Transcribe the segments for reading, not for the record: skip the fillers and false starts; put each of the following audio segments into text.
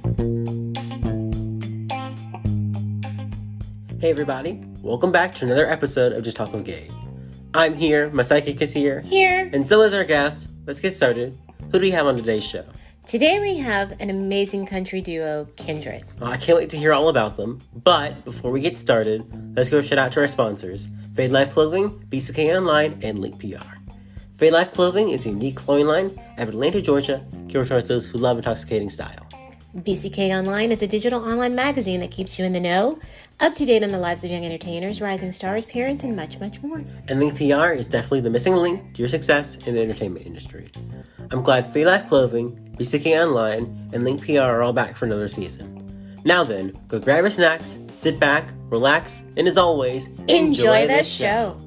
Hey everybody, welcome back to another episode of Just Talk with Gabe. I'm here, my psychic is here. Here. And so is our guest. Let's get started. Who do we have on today's show? Today we have an amazing country duo, KINDRED. Well, I can't wait to hear all about them. But before we get started, let's give a shout out to our sponsors, Fade Life Clothing, BCK Online, and Link PR. Fade Life Clothing is a unique clothing line out of Atlanta, Georgia, geared towards those who love intoxicating style. BCK Online is a digital online magazine that keeps you in the know, up to date on the lives of young entertainers, rising stars, parents, and much, much more. And Link PR is definitely the missing link to your success in the entertainment industry. I'm glad Fade Life Clothing, BCK Online, and Link PR are all back for another season. Now then, go grab your snacks, sit back, relax, and as always, enjoy this show.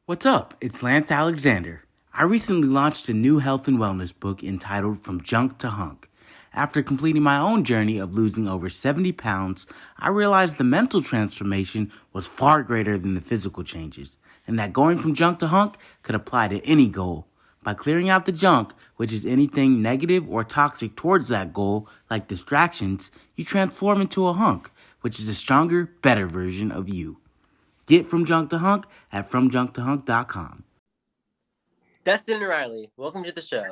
What's up? It's Lance Alexander. I recently launched a new health and wellness book entitled From Junk to Hunk. After completing my own journey of losing over 70 pounds, I realized the mental transformation was far greater than the physical changes, and that going from junk to hunk could apply to any goal. By clearing out the junk, which is anything negative or toxic towards that goal, like distractions, you transform into a hunk, which is a stronger, better version of you. Get From Junk to Hunk at FromJunkToHunk.com. Dustin and Riley, welcome to the show.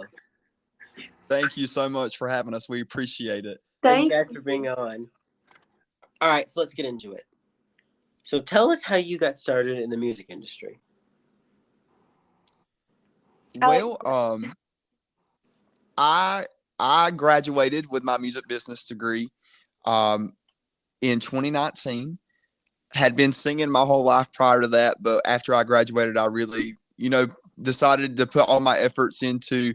Thank you so much for having us. We appreciate it. Thank you guys for being on. All right, so let's get into it. So tell us how you got started in the music industry. Well, I graduated with my music business degree in 2019. Had been singing my whole life prior to that, but after I graduated, I really, decided to put all my efforts into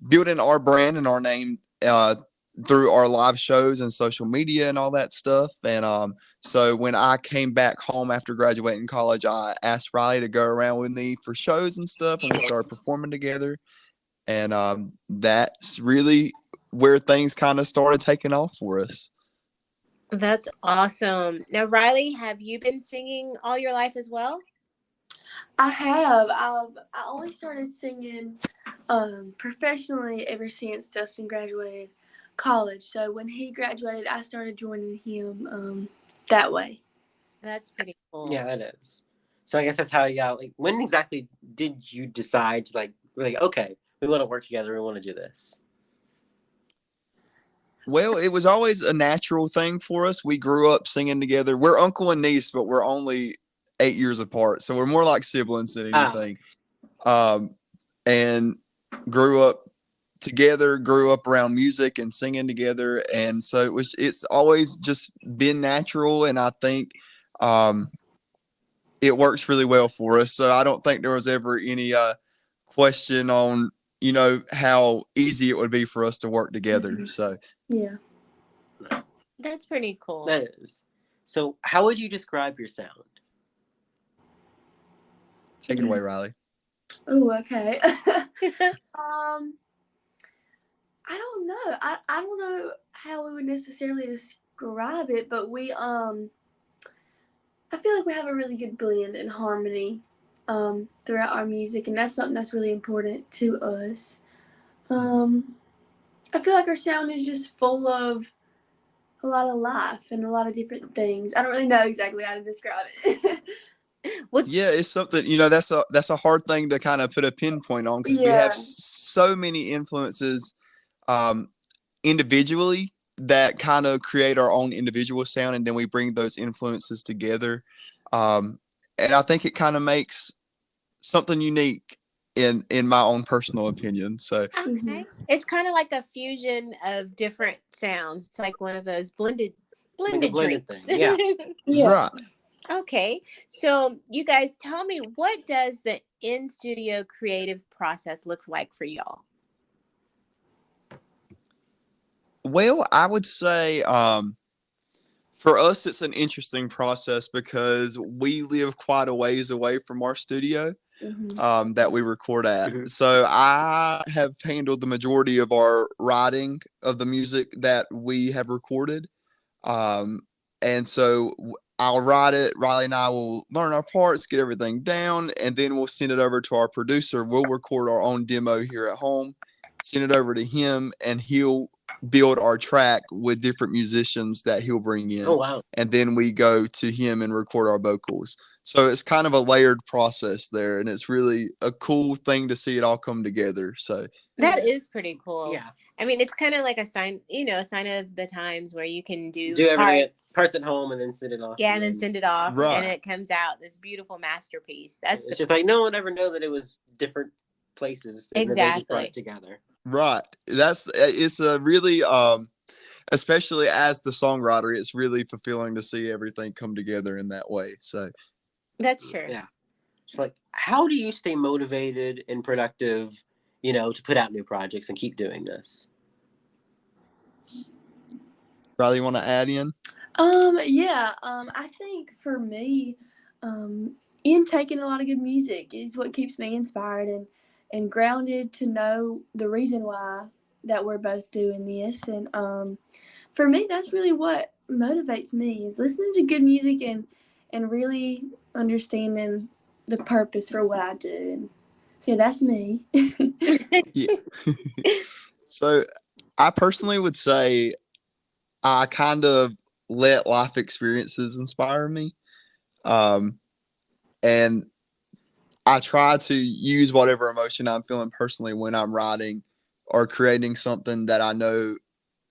building our brand and our name through our live shows and social media and all that stuff. And so when I came back home after graduating college, I asked Riley to go around with me for shows and stuff, and we started performing together. And that's really where things kind of started taking off for us. That's awesome. Now, Riley, have you been singing all your life as well? I have. I only started singing professionally ever since Dustin graduated college. So when he graduated, I started joining him that way. That's pretty cool. Yeah, that is. So I guess that's how you got, when exactly did you decide to, okay, we want to work together, we want to do this? Well, it was always a natural thing for us. We grew up singing together. We're uncle and niece, but we're only 8 years apart, so we're more like siblings than anything. And grew up together, grew up around music and singing together, and so it's always just been natural, and I think it works really well for us. So I don't think there was ever any question on how easy it would be for us to work together. Mm-hmm. So yeah, that's pretty cool. That is. So how would you describe your sound? take it away, Riley. Oh, okay. I don't know. I don't know how we would necessarily describe it, but we I feel like we have a really good blend and harmony throughout our music, and that's something that's really important to us. I feel like our sound is just full of a lot of life and a lot of different things. I don't really know exactly how to describe it. Yeah, it's something, that's a hard thing to kind of put a pinpoint on, because we have so many influences individually that kind of create our own individual sound, and then we bring those influences together. And I think it kind of makes something unique in my own personal opinion. So okay. It's kind of like a fusion of different sounds. It's like one of those blended drinks. Thing. Yeah. Yeah. Right. Okay, so you guys tell me, what does the in-studio creative process look like for y'all? Well, I would say for us, it's an interesting process because we live quite a ways away from our studio that we record at. Mm-hmm. So I have handled the majority of our writing of the music that we have recorded. And so I'll write it. Riley and I will learn our parts, get everything down, and then we'll send it over to our producer. We'll record our own demo here at home. send it over to him, and he'll build our track with different musicians that he'll bring in. Oh, wow. And then we go to him and record our vocals. So it's kind of a layered process there, and it's really a cool thing to see it all come together. So that is pretty cool. Yeah. I mean, it's kind of like a sign, a sign of the times where you can do everything parts at home and then send it off. Yeah, and then send it off, Right. and it comes out this beautiful masterpiece. That's It's just like no one would ever know that it was different places. And they just brought exactly. it together. right. It's a really especially as the songwriter, it's really fulfilling to see everything come together in that way. So That's true. Yeah. So like, how do you stay motivated and productive, to put out new projects and keep doing this? Riley, you want to add in? I think for me, in taking a lot of good music is what keeps me inspired and grounded to know the reason why that we're both doing this. And for me, that's really what motivates me is listening to good music and really understanding the purpose for what I do. And so that's me. Yeah. So I personally would say I kind of let life experiences inspire me. And I try to use whatever emotion I'm feeling personally when I'm writing or creating something that I know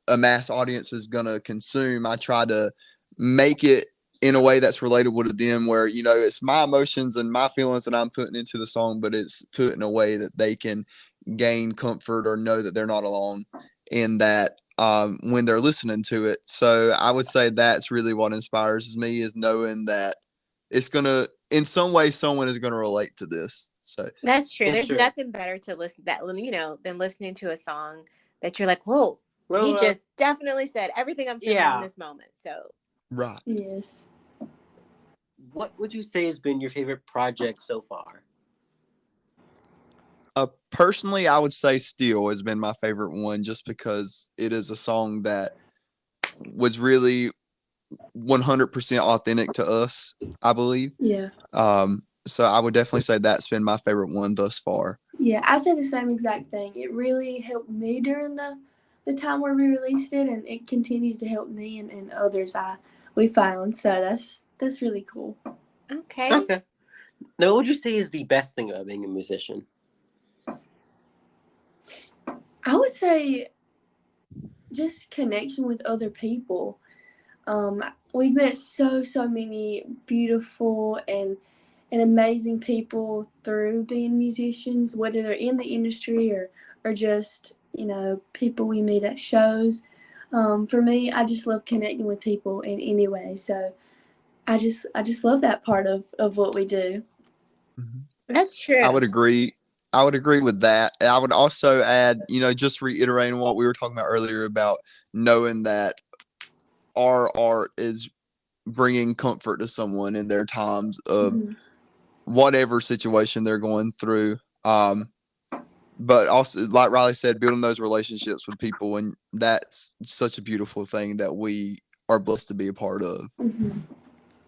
a mass audience is going to consume. I try to make it in a way that's relatable to them, where, it's my emotions and my feelings that I'm putting into the song, but it's put in a way that they can gain comfort or know that they're not alone in that when they're listening to it. So I would say that's really what inspires me, is knowing that it's going to, in some way, someone is going to relate to this. So That's true. That's There's true. nothing better to listen than listening to a song that you're like, whoa, Well, he just definitely said everything I'm feeling in this moment. So right. Yes. What would you say has been your favorite project so far? Personally, I would say Steel has been my favorite one, just because it is a song that was really 100% authentic to us, I believe. Yeah. So I would definitely say that's been my favorite one thus far. Yeah, I said the same exact thing. It really helped me during the time where we released it, and it continues to help me and others we found. So that's really cool. okay. Now, what would you say is the best thing about being a musician? I would say just connection with other people. We've met so many beautiful and amazing people through being musicians, whether they're in the industry or just, people we meet at shows. For me, I just love connecting with people in any way. So I just love that part of what we do. That's true. I would agree. I would agree with that. I would also add, just reiterating what we were talking about earlier about knowing that our art is bringing comfort to someone in their times of whatever situation they're going through. But also, like Riley said, building those relationships with people, and that's such a beautiful thing that we are blessed to be a part of. Mm-hmm.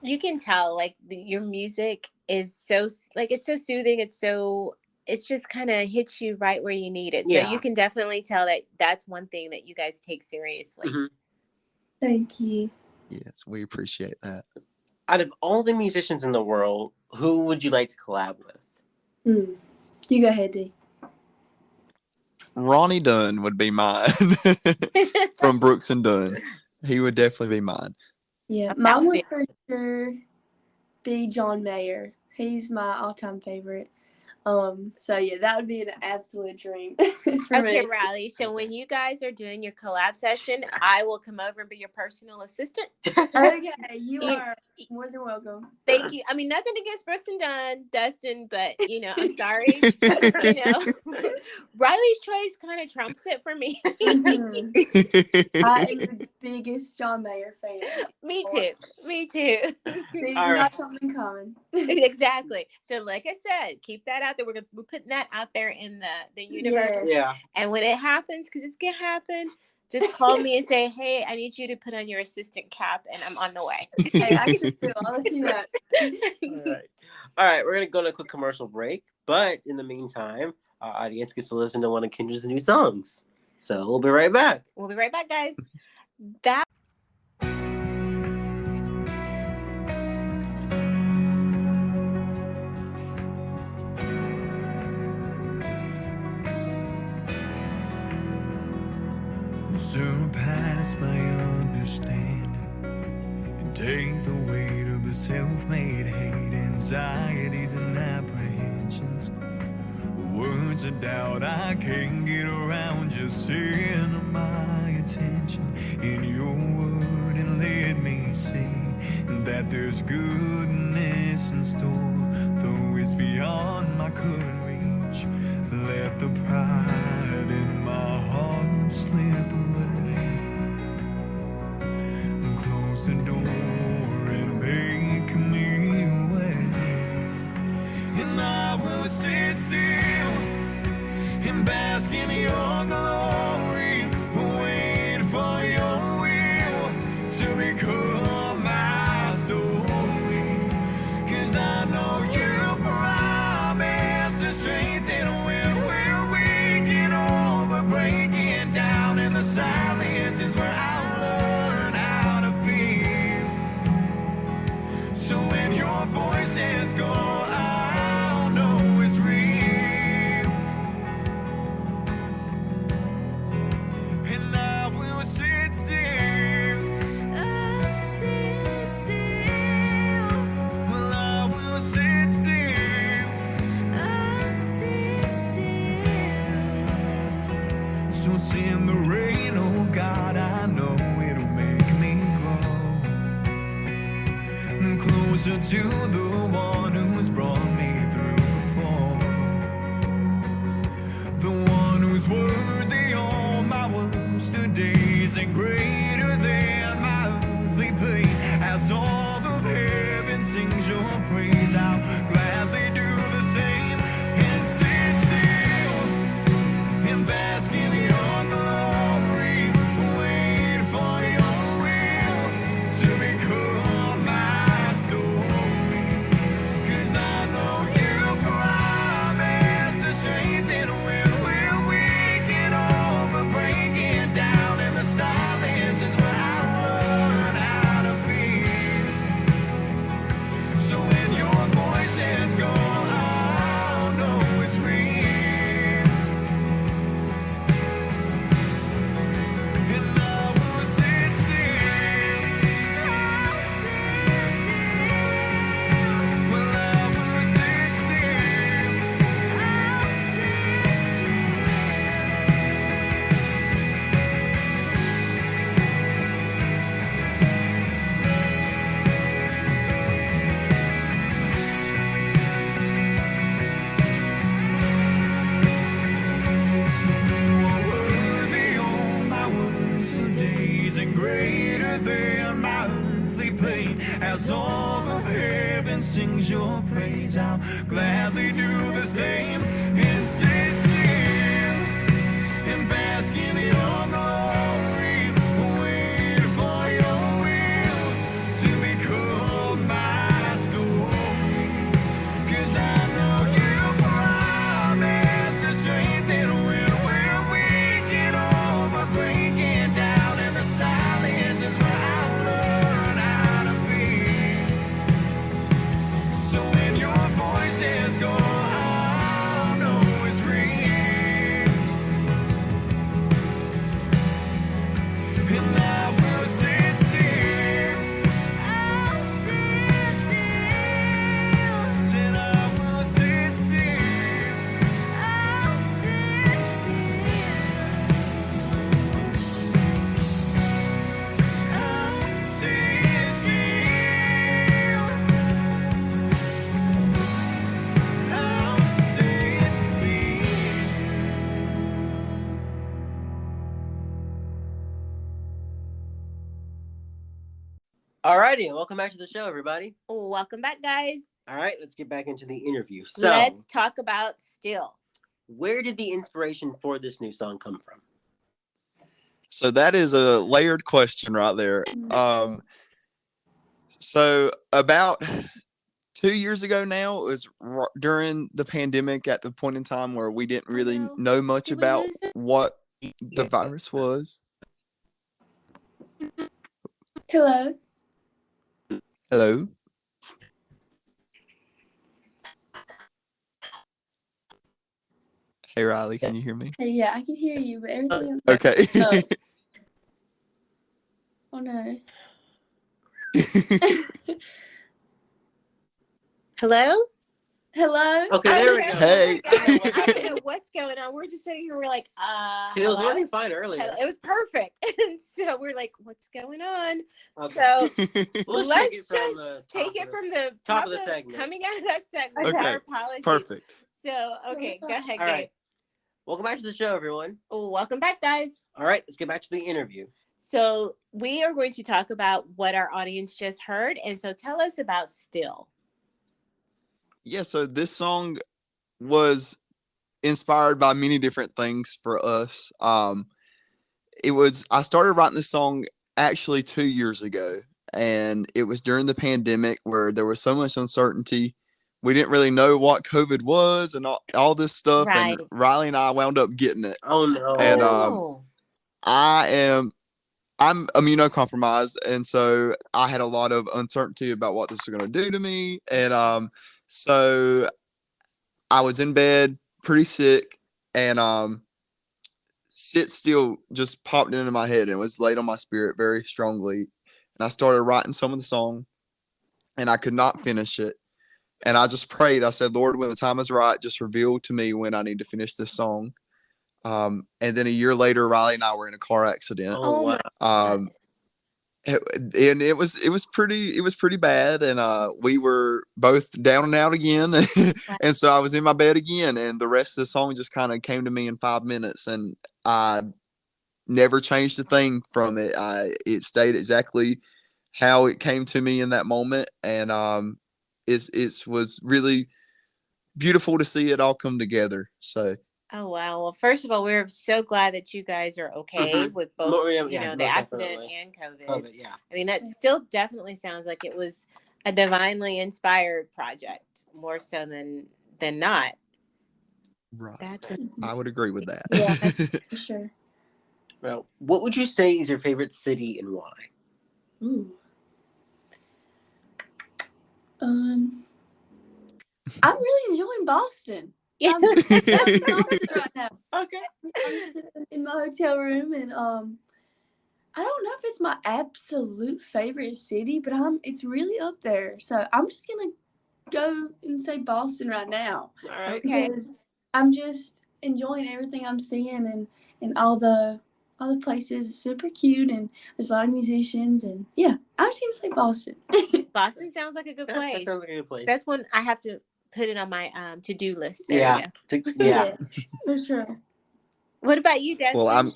You can tell, your music is so, it's so soothing. It's just kind of hits you right where you need it. Yeah. So you can definitely tell that that's one thing that you guys take seriously. Mm-hmm. Thank you. Yes, we appreciate that. Out of all the musicians in the world, who would you like to collab with? You go ahead, D. Ronnie Dunn would be mine from Brooks and Dunn. He would definitely be mine. Yeah, mine would for sure be John Mayer. He's my all-time favorite. So yeah, that would be an absolute dream for me. Okay, Riley. So when you guys are doing your collab session, I will come over and be your personal assistant. Okay, you are more than welcome. Thank you. I mean, nothing against Brooks and Dunn, Dustin, but I'm sorry. Riley's choice kind of trumps it for me. I am the biggest John Mayer fan. Me too. We got something in common. Exactly. So like I said, keep that out there. We're putting that out there in the universe. Yeah. And when it happens, because it's gonna happen, just call me and say, hey, I need you to put on your assistant cap and I'm on the way. Hey, I can do. I'll let you know. All right. We're going to go to a quick commercial break. But in the meantime, our audience gets to listen to one of Kindred's new songs. So we'll be right back. We'll be right back, guys. That surpass my understanding and take the weight of the self-made hate, anxieties and apprehensions, words of doubt I can't get around. Just center my attention in your word and let me see that there's goodness in store, though it's beyond my current reach. Let the pride in my heart slip away and close the door and make me way. And I will sit still and bask in your glory, wait for your will to become my story. 'Cause I know you promise the strength and when we're weak and all but breaking down in the silence is where I'll learn how to feel. So when your voice is gone, I'll know it's real. And I will sit still. I'll sit still. Well, I will sit still. I'll sit still. So send the rain, oh God, I know it'll make me grow closer to the one who's brought me through before, the one who's worthy all my worst days and greater than my earthly pain. As all of heaven sings your praise, I'll gladly do the same and sit still and bask in your glory, wait for your will to become my story. 'Cause I know you promise the strength and when we're weak and all but breaking down in the silence is where I learn how to feel. So when your voice is gone, I'll know it's real. And I will sit still. I'll sit still. Well, I will sit still. I'll sit worthy all my worst days and greater than my earthly pain. As all of heaven sings your praise, I'll gladly do the same and sit still and bask in your glory, wait for your will to become my story. 'Cause I know you promise the strength and when we're weak and all but breaking down in the silence is where I learn how to feel. So when your voice is gone, I'll know it's real. And I will sit still. I'll sit still. Said I will sit still. I'll sit still. I'll sit still. I'll sit still. Alrighty, and welcome back to the show, everybody. welcome back, guys. All right, let's get back into the interview. So, Let's talk about Still. where did the inspiration for this new song come from? So that is a layered question right there. So about 2 years ago now. It was during the pandemic, at the point in time where we didn't really no. know much Did we about lose it? what the virus was. Hello. Hello. Hey Riley, can you hear me? Hey, yeah, I can hear you, but everything else. Okay. Oh no. Hello? Hello. Okay, there we go. Hey. I don't know what's going on. We're just sitting here. We're like, It was hello? working fine earlier. It was perfect. And so we're like, what's going on? Okay. So Let's let's take it from the just take it from the top of the segment. coming out of that segment. Okay, Our apologies. Perfect. So, okay, go ahead, All Gabe. right. Welcome back to the show, everyone. Oh, welcome back, guys. All right, let's get back to the interview. So we are going to talk about what our audience just heard. And so tell us about Still. Yeah, so this song was inspired by many different things for us. I started writing this song actually 2 years ago, and it was during the pandemic where there was so much uncertainty. We didn't really know what COVID was and all this stuff, Right. and Riley and I wound up getting it. Oh no. And Oh. I'm immunocompromised, and so I had a lot of uncertainty about what this was going to do to me. And so I was in bed, pretty sick, and Sit Still just popped into my head and was laid on my spirit very strongly. And I started writing some of the song, and I could not finish it. And I just prayed. I said, Lord, when the time is right, just reveal to me when I need to finish this song. And then a year later, Riley and I were in a car accident. Oh wow. my Um, and it was pretty bad, and we were both down and out again. And so I was in my bed again, and the rest of the song just kind of came to me in 5 minutes, and I never changed a thing from it. It stayed exactly how it came to me in that moment, and it was really beautiful to see it all come together. So Oh wow. Well, first of all, we're so glad that you guys are okay with both, the most accident definitely. and COVID. COVID, yeah. I mean, that still definitely sounds like it was a divinely inspired project, more so than not. right, That's I would agree with that. Yeah, that's for sure. Well, what would you say is your favorite city and why? Ooh. I'm really enjoying Boston. Yeah. I'm in Boston right now. Okay. I'm sitting in my hotel room, and I don't know if it's my absolute favorite city, but it's really up there. So I'm just gonna go and say Boston right now. All right. Okay. Because I'm just enjoying everything I'm seeing, and all the places. It's super cute, and there's a lot of musicians, and yeah, I'm just gonna say Boston. Boston sounds like a good place. That sounds like a good place. That's one I have to put it on my to-do list. There yeah. you go. Yeah. For sure. What about you, Desmond? Well,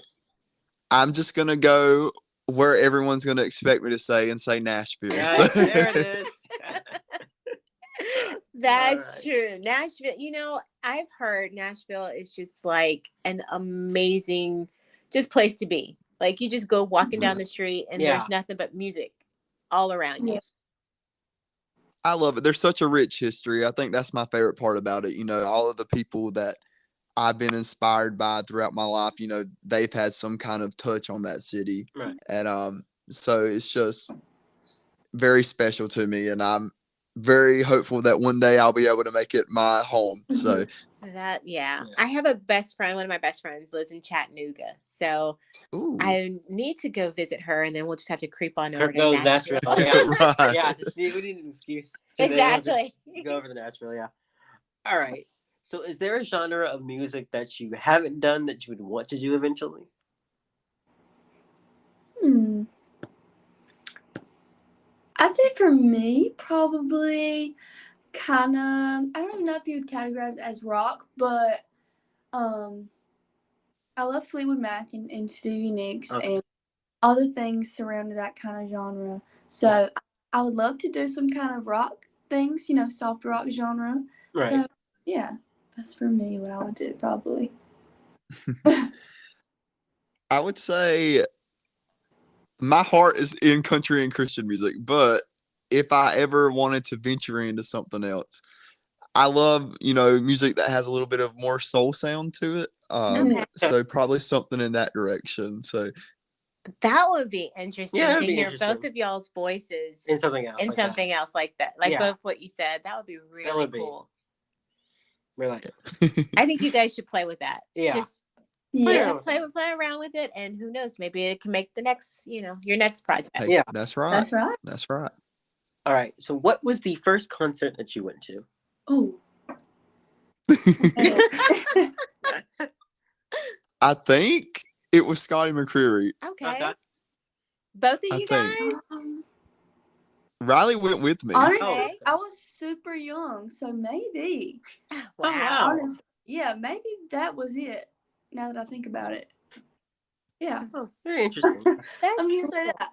I'm just gonna go where everyone's gonna expect me to say and say Nashville. Yeah, So- there it is. That's All right. true. Nashville, I've heard Nashville is just like an amazing just place to be. Like you just go walking down the street and there's nothing but music all around you. I love it. There's such a rich history. I think that's my favorite part about it. All of the people that I've been inspired by throughout my life, they've had some kind of touch on that city. Right. And so it's just very special to me. And I'm very hopeful that one day I'll be able to make it my home. So I have a best friend. One of my best friends lives in Chattanooga. So ooh. I need to go visit her, and then we'll just have to creep on over Go to Nashville. Yeah. Right. Yeah, just we need an excuse. Exactly. Go over to Nashville, yeah. All right. So is there a genre of music that you haven't done that you would want to do eventually? I'd say for me, probably kind of, I don't even know if you would categorize it as rock, but I love Fleetwood Mac and Stevie Nicks and other things surrounding that kind of genre. So I would love to do some kind of rock things, soft rock genre. Right. So yeah, that's for me what I would do probably. I would say my heart is in country and Christian music, but if I ever wanted to venture into something else. I love, music that has a little bit of more soul sound to it. Okay. So probably something in that direction. So That would be interesting Yeah, to that'd be hear interesting. both of y'all's voices In something else. in like something else like that. Like Yeah. both what you said. That would be really would be. cool. We're like, I think you guys should play with that. Yeah. Just Yeah. play around with it, and who knows, maybe it can make the next, your next project. Hey, Yeah. that's right. That's right. That's right. all right. So, what was the first concert that you went to? Oh. I think it was Scotty McCreery. Okay. Both of I you think. guys? Riley went with me. Honestly, Okay. I was super young, so maybe. wow. Honestly, yeah, maybe that was it. Now that I think about it, yeah, Oh, very interesting. I'm gonna say that.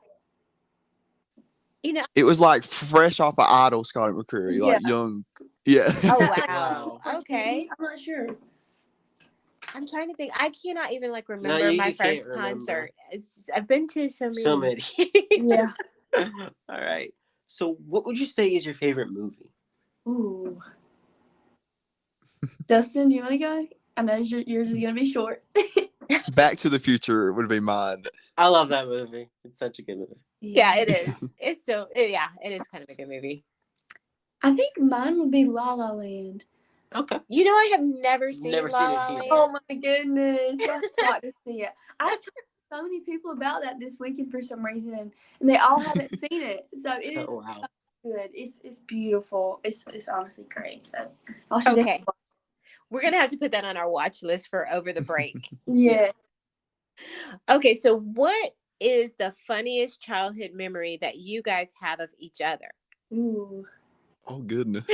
It was like fresh off of Idol, Scotty McCreery, like young. Yeah. Oh Wow. wow. Okay. I'm not sure. I'm trying to think. I cannot even remember you my can't first remember. concert. I've been to so many. So many. Yeah. All right. So, what would you say is your favorite movie? Ooh. Dustin, do you want to go? I know yours is gonna be short. Back to the Future would be mine. I love that movie. It's such a good movie. Yeah, it is. It's so yeah, it is kind of a good movie. I think mine would be La La Land. Okay. I have never seen Never La seen it La either. Land. Oh my goodness, I've got to see it. I've talked to so many people about that this weekend for some reason, and they all haven't seen it. So it is wow. good. It's beautiful. It's honestly great. So I should Okay. We're gonna have to put that on our watch list for over the break. Yeah. Okay, so what is the funniest childhood memory that you guys have of each other? Ooh. Oh goodness.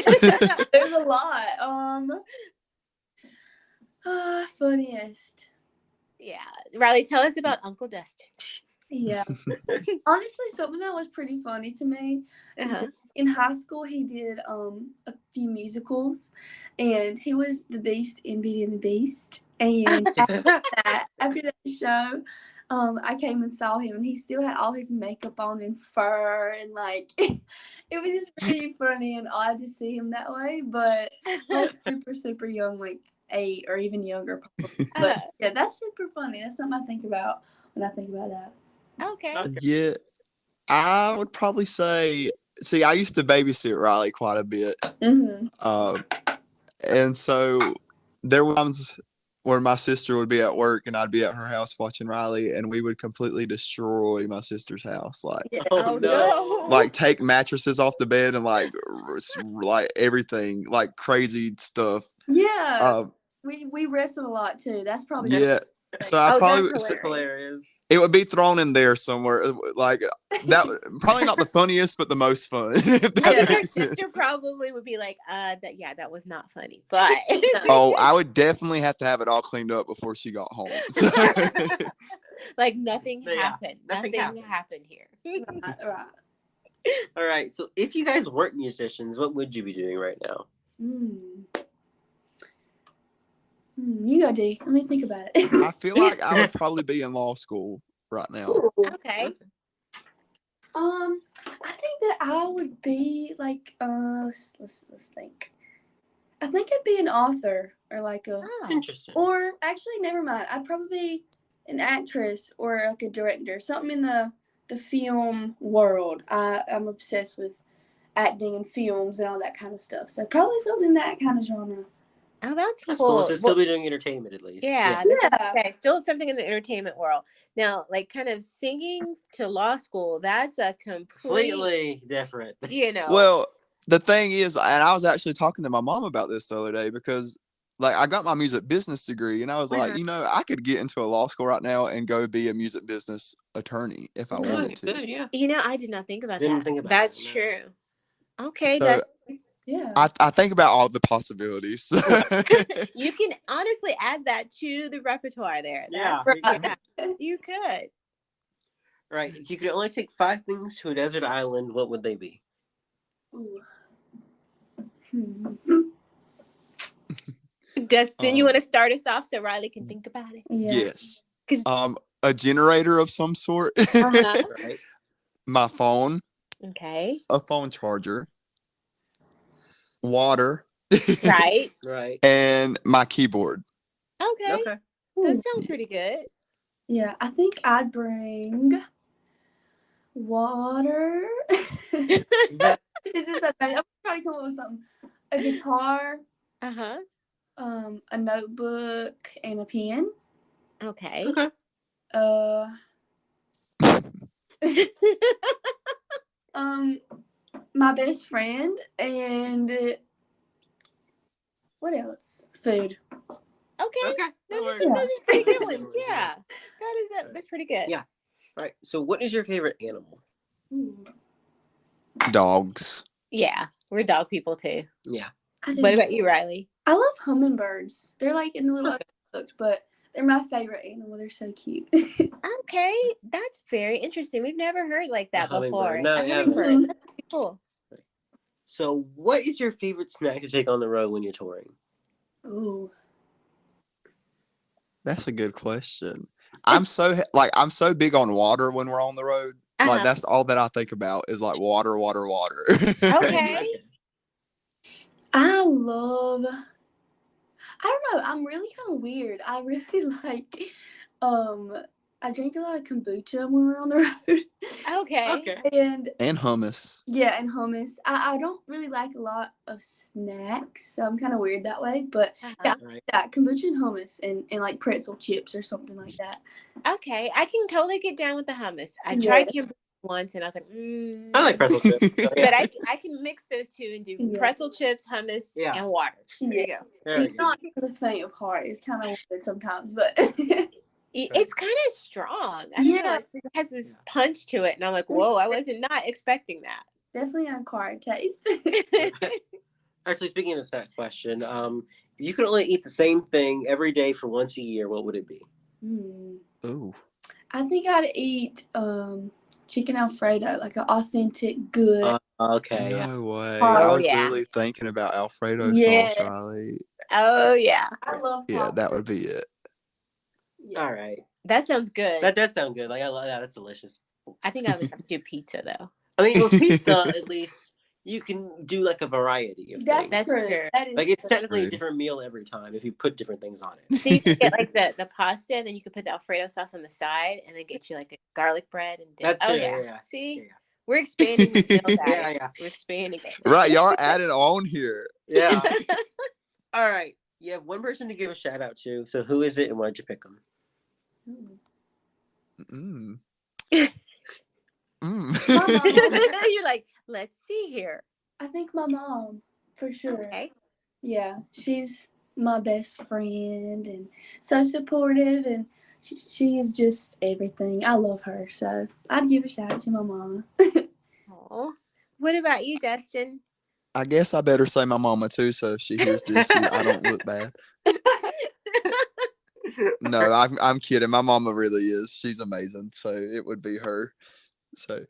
There's a lot. Funniest. Yeah, Riley, tell us about Uncle Dustin. Yeah. Honestly, something that was pretty funny to me. In high school, he did a few musicals, and he was the Beast in Beauty and the Beast. And after that show, I came and saw him, and he still had all his makeup on and fur, and like it was just really funny and odd to see him that way. But I was super, super young, like 8 or even younger. Probably. But yeah, that's super funny. That's something I think about when I think about that. Okay. Yeah. I would probably say, see, I used to babysit Riley quite a bit. Mm-hmm. And so there were times where my sister would be at work and I'd be at her house watching Riley, and we would completely destroy my sister's house. Like, Oh no. like take mattresses off the bed and like everything, like crazy stuff. Yeah. We wrestled a lot too. That's probably Yeah. So I probably that's hilarious. it would be thrown in there somewhere, like that. Probably not the funniest, but the most fun. If that Your makes sense. sister probably would be like, that was not funny. But Oh, I would definitely have to have it all cleaned up before she got home. like nothing happened. nothing Nothing happened here. right. All right. So, if you guys weren't musicians, what would you be doing right now? You go, D. Let me think about it. I feel like I would probably be in law school right now. Okay. I think that I would be like let's think. I think I'd be an author or like a Interesting. or actually never mind. I'd probably be an actress or like a director, something in the film world. I'm obsessed with acting and films and all that kind of stuff. So probably something in that kind of genre. Oh, that's That's cool. cool. So still be doing entertainment at least. Yeah, this is okay. Still something in the entertainment world. Now, like kind of singing to law school, that's a completely different. Well, the thing is, and I was actually talking to my mom about this the other day because like I got my music business degree and I was like, I could get into a law school right now and go be a music business attorney if I wanted to. Good, yeah. I did not think about Didn't that. think about That's that, no. true. Okay, So, yeah. I think about all the possibilities. You can honestly add that to the repertoire there. Yeah. You could. Right. If you could only take 5 things to a desert island, what would they be? Dustin, you want to start us off so Riley can think about it? Yeah. Yes. A generator of some sort. Right. My phone. Okay. a phone charger, water, Right. Right. and my keyboard. Okay. Okay. That Ooh. sounds pretty good. Yeah, I think I'd bring water. Is this a bad? I'm trying to come up with something. A guitar, Uh-huh. a notebook, and a pen. Okay. Okay. My best friend, and what else? Food. Okay. Okay. Those are Yeah. pretty good ones. Yeah. That's pretty good. Yeah. Right. So, what is your favorite animal? Ooh, Dogs. Yeah. We're dog people too. Yeah. I do. What about you, Riley? I love hummingbirds. They're like in the little Okay. overlooked, but they're my favorite animal. They're so cute. Okay. That's very interesting. We've never heard like that before. Hummingbird. No, A we haven't. hummingbird. That's pretty cool. So, what is your favorite snack to take on the road when you're touring? Ooh. That's a good question. I'm so big on water when we're on the road. Uh-huh. Like that's all that I think about is like water, water, water. Okay. I love. I don't know. I'm really kind of weird. I really like. I drink a lot of kombucha when we're on the road. Okay. Okay. And hummus. Yeah, and hummus. I don't really like a lot of snacks, so I'm kind of weird that way. But yeah, Right. that kombucha and hummus and like pretzel chips or something like that. Okay. I can totally get down with the hummus. I Yeah. tried kombucha once and I was like, I like pretzel chips. So, But I can mix those two and do Yeah. pretzel chips, hummus, Yeah. and water. There you go. Very It's good. not for the faint of heart. It's kind of weird sometimes, but It's kind of strong. I don't know. Yeah. It just has this punch to it. And I'm like, whoa, I wasn't not expecting that. definitely an acquired taste. Actually, speaking of the snack question, if you could only eat the same thing every day for once a year, what would it be? Ooh. I think I'd eat chicken Alfredo, like an authentic, good. Okay. Yeah. No way. Oh, I was yeah. literally thinking about Alfredo Yeah. sauce, Riley. Oh, yeah. I love Yeah, pasta. that would be it. Yeah. All right. That sounds good. That does sound good. Like I love that. That's delicious. I think I would have to do pizza, though. I mean, with pizza, at least you can do like a variety of That's things. That's true. true. That is Like it's true. technically a True. different meal every time if you put different things on it. So you can get like the pasta, and then you can put the Alfredo sauce on the side, and then get you like a garlic bread and dip. That Oh too, yeah. yeah. See, Yeah. we're expanding the meal, guys. Yeah, yeah. We're expanding it. Right, y'all added on here. Yeah. All right. You have one person to give a shout out to. So who is it and why'd you pick them? Mm. You're like, let's see here. I think my mom, for sure. Okay. Yeah, she's my best friend and so supportive, and she is just everything. I love her, so I'd give a shout out to my mama. Oh, what about you, Dustin? I guess I better say my mama too, so if she hears this, I don't look bad. No, I'm kidding. My mama really is. She's amazing. So it would be her. So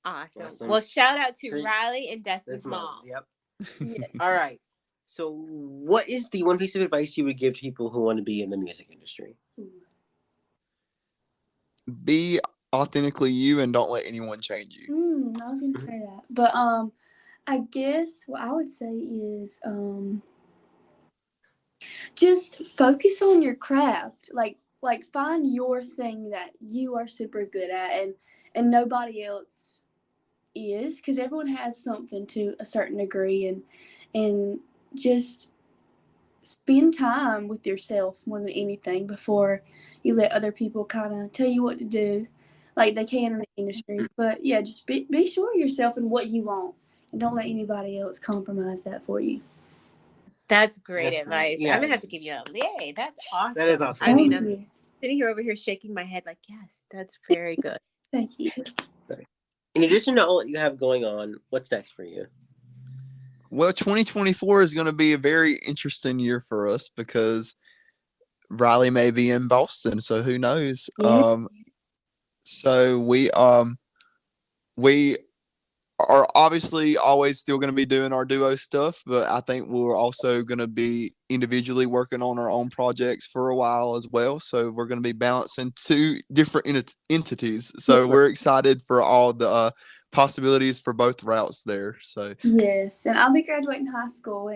Awesome. Well, shout out to Great. Riley and Dustin's That's mom. mom. Yep. Yes. All right. So what is the one piece of advice you would give to people who want to be in the music industry? be authentically you and don't let anyone change you. I was gonna say that, but I guess what I would say is just focus on your craft. Like find your thing that you are super good at, and nobody else is, because everyone has something to a certain degree, and just spend time with yourself more than anything before you let other people kind of tell you what to do, like they can in the industry. But yeah, just be sure of yourself and what you want, and don't let anybody else compromise that for you. That's great That's advice. great. Yeah. I'm gonna have to give you a yay. That's awesome. That is awesome. I mean, Thank I'm you. sitting here over here shaking my head like, yes, that's very good. Thank you. In addition to all that you have going on, what's next for you? Well, 2024 is going to be a very interesting year for us because Riley may be in Boston, so who knows? Yeah. So we are obviously always still going to be doing our duo stuff, but I think we're also going to be individually working on our own projects for a while as well. So we're going to be balancing two different entities. So we're excited for all the possibilities for both routes there. So yes, and I'll be graduating high school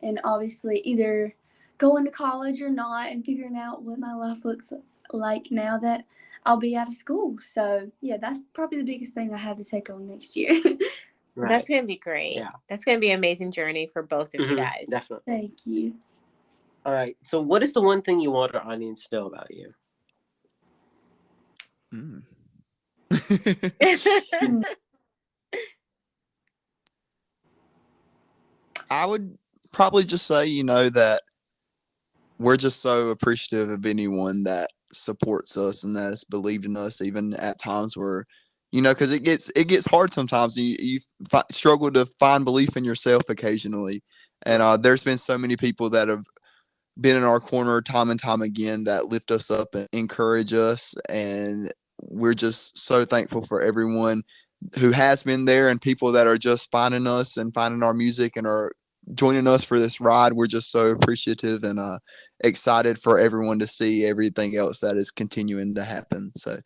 and obviously either going to college or not, and figuring out what my life looks like now that I'll be out of school. So yeah, that's probably the biggest thing I have to take on next year. Right. That's going to be great. Yeah. That's going to be an amazing journey for both of you guys. Definitely. Thank you. All right. So, what is the one thing you want our audience to know about you? I would probably just say, that we're just so appreciative of anyone that supports us and that has believed in us, even at times where, because it gets hard sometimes. You struggle to find belief in yourself occasionally, and there's been so many people that have been in our corner time and time again that lift us up and encourage us, and we're just so thankful for everyone who has been there and people that are just finding us and finding our music and are joining us for this ride. We're just so appreciative and excited for everyone to see everything else that is continuing to happen. So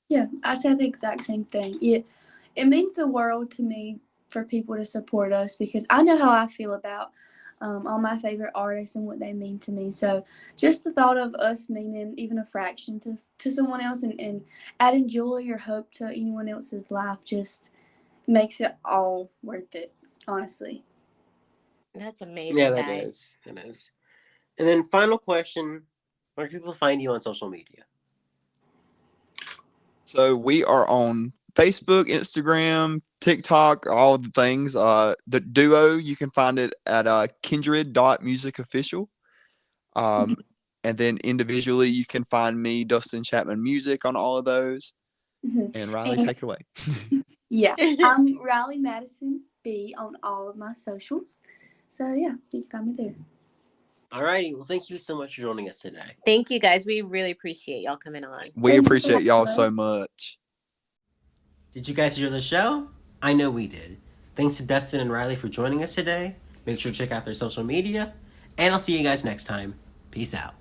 yeah, I said the exact same thing. It means the world to me for people to support us, because I know how I feel about all my favorite artists and what they mean to me. So just the thought of us meaning even a fraction to someone else and adding joy or hope to anyone else's life just makes it all worth it, honestly. That's amazing, Yeah, guys. It is. And then final question, where can people find you on social media? So we are on Facebook, Instagram, TikTok, all the things. The duo, you can find it at kindred.musicofficial. And then individually, you can find me, Dustin Chapman Music, on all of those. And Riley, take it away. Yeah, I'm Riley Madison B on all of my socials. So yeah, you can find me there. All righty. Well, thank you so much for joining us today. Thank you, guys. We really appreciate y'all coming on. We appreciate y'all so much. Did you guys enjoy the show? I know we did. Thanks to Dustin and Riley for joining us today. Make sure to check out their social media. And I'll see you guys next time. Peace out.